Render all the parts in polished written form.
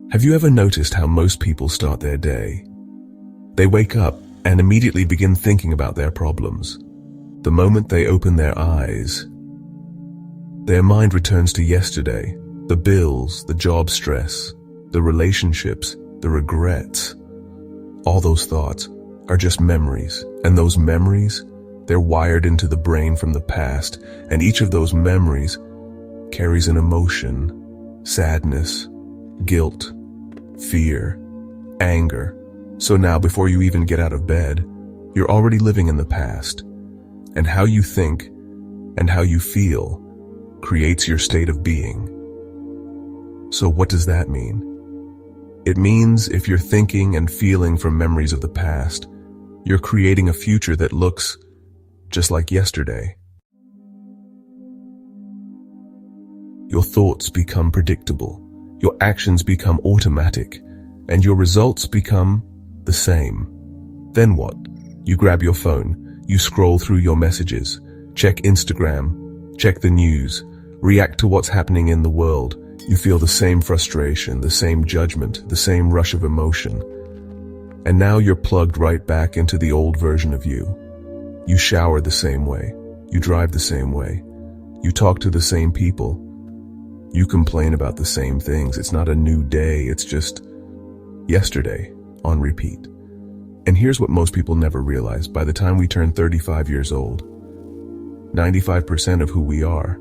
Have you ever noticed how most people start their day? They wake up and immediately begin thinking about their problems. The moment they open their eyes, their mind returns to yesterday, the bills, the job stress, the relationships, the regrets. All those thoughts are just memories, and those memories, they're wired into the brain from the past, and each of those memories carries an emotion, sadness, guilt, fear, anger. So now, before you even get out of bed, you're already living in the past, and how you think and how you feel creates your state of being. So what does that mean? It means if you're thinking and feeling from memories of the past, you're creating a future that looks just like yesterday. Your thoughts become predictable, your actions become automatic, and your results become the same. Then what? You grab your phone, you scroll through your messages, check Instagram, check the news, react to what's happening in the world. You feel the same frustration, the same judgment, the same rush of emotion. And now you're plugged right back into the old version of you. You shower the same way, you drive the same way, you talk to the same people, you complain about the same things. It's not a new day, it's just yesterday on repeat. And here's what most people never realize. By the time we turn 35 years old, 95% of who we are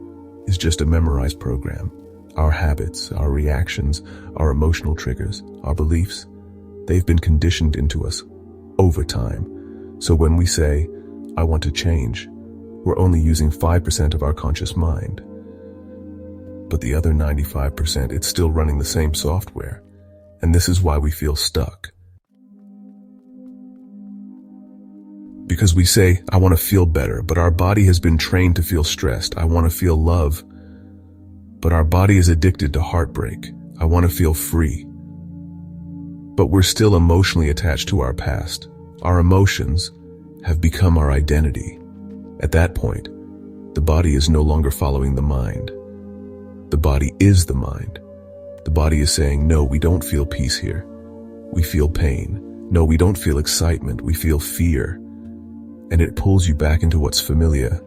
is just a memorized program. Our habits, our reactions, our emotional triggers, our beliefs, they've been conditioned into us over time. So when we say, I want to change, we're only using 5% of our conscious mind. But the other 95%, it's still running the same software. And this is why we feel stuck. Because we say, I want to feel better, but our body has been trained to feel stressed. I want to feel love, but our body is addicted to heartbreak. I want to feel free. But we're still emotionally attached to our past. Our emotions have become our identity. At that point, the body is no longer following the mind. The body is the mind. The body is saying, no, we don't feel peace here. We feel pain. No, we don't feel excitement. We feel fear. And it pulls you back into what's familiar,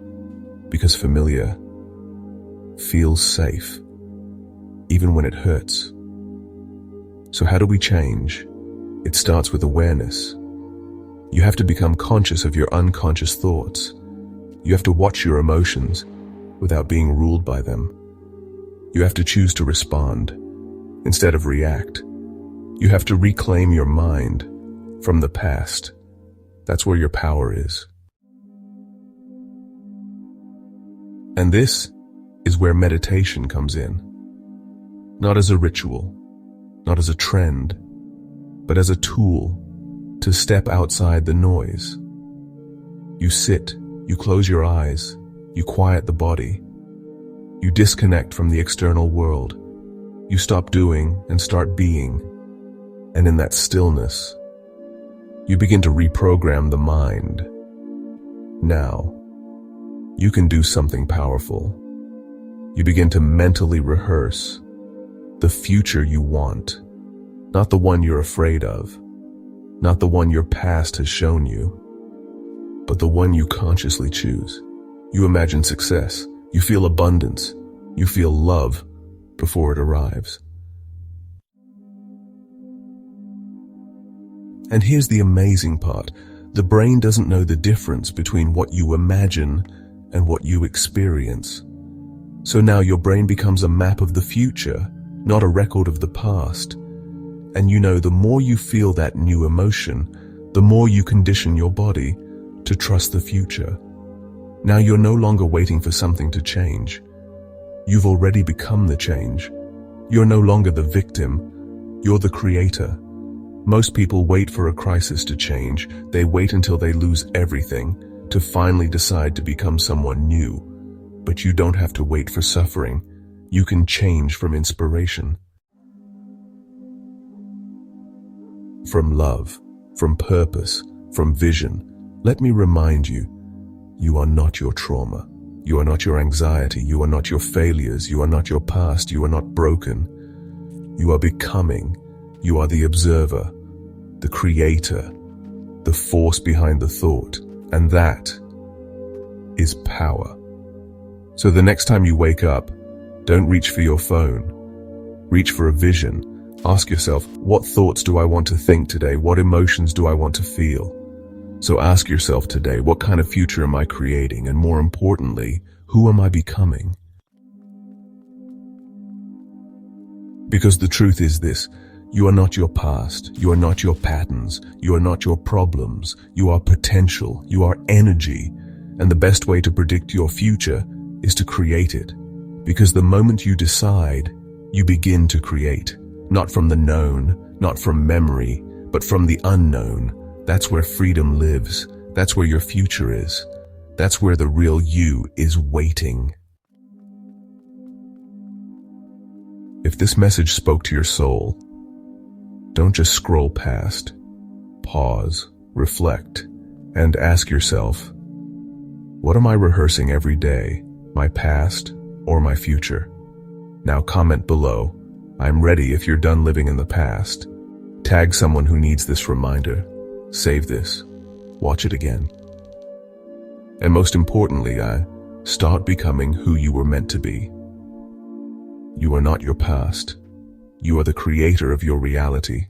because familiar feels safe, even when it hurts. So how do we change? It starts with awareness. You have to become conscious of your unconscious thoughts. You have to watch your emotions without being ruled by them. You have to choose to respond instead of react. You have to reclaim your mind from the past. That's where your power is. And this is where meditation comes in. Not as a ritual, not as a trend, but as a tool to step outside the noise. You sit, you close your eyes, you quiet the body. You disconnect from the external world. You stop doing and start being. And in that stillness, you begin to reprogram the mind. Now, you can do something powerful. You begin to mentally rehearse the future you want, not the one you're afraid of, not the one your past has shown you, but the one you consciously choose. You imagine success, you feel abundance, you feel love before it arrives. And here's the amazing part. The brain doesn't know the difference between what you imagine and what you experience. So now your brain becomes a map of the future, not a record of the past. And you know, the more you feel that new emotion, the more you condition your body to trust the future. Now you're no longer waiting for something to change. You've already become the change. You're no longer the victim, you're the creator. Most people wait for a crisis to change. They wait until they lose everything to finally decide to become someone new. But you don't have to wait for suffering. You can change from inspiration. From love, from purpose, from vision. Let me remind you, you are not your trauma. You are not your anxiety. You are not your failures. You are not your past. You are not broken. You are becoming, You are the observer, the creator, the force behind the thought, and that is power. So the next time you wake up, don't reach for your phone. Reach for a vision. Ask yourself, what thoughts do I want to think today? What emotions do I want to feel? So ask yourself today, what kind of future am I creating? And more importantly, who am I becoming? Because the truth is this, you are not your past, you are not your patterns, you are not your problems, you are potential, you are energy, and the best way to predict your future is to create it. Because the moment you decide, you begin to create, not from the known, not from memory, but from the unknown. That's where freedom lives, that's where your future is, that's where the real you is waiting. If this message spoke to your soul, don't just scroll past. Pause, reflect, and ask yourself, what am I rehearsing every day, my past or my future? Now comment below, I'm ready if you're done living in the past. Tag someone who needs this reminder. Save this. Watch it again. And most importantly, start becoming who you were meant to be. You are not your past. You are the creator of your reality.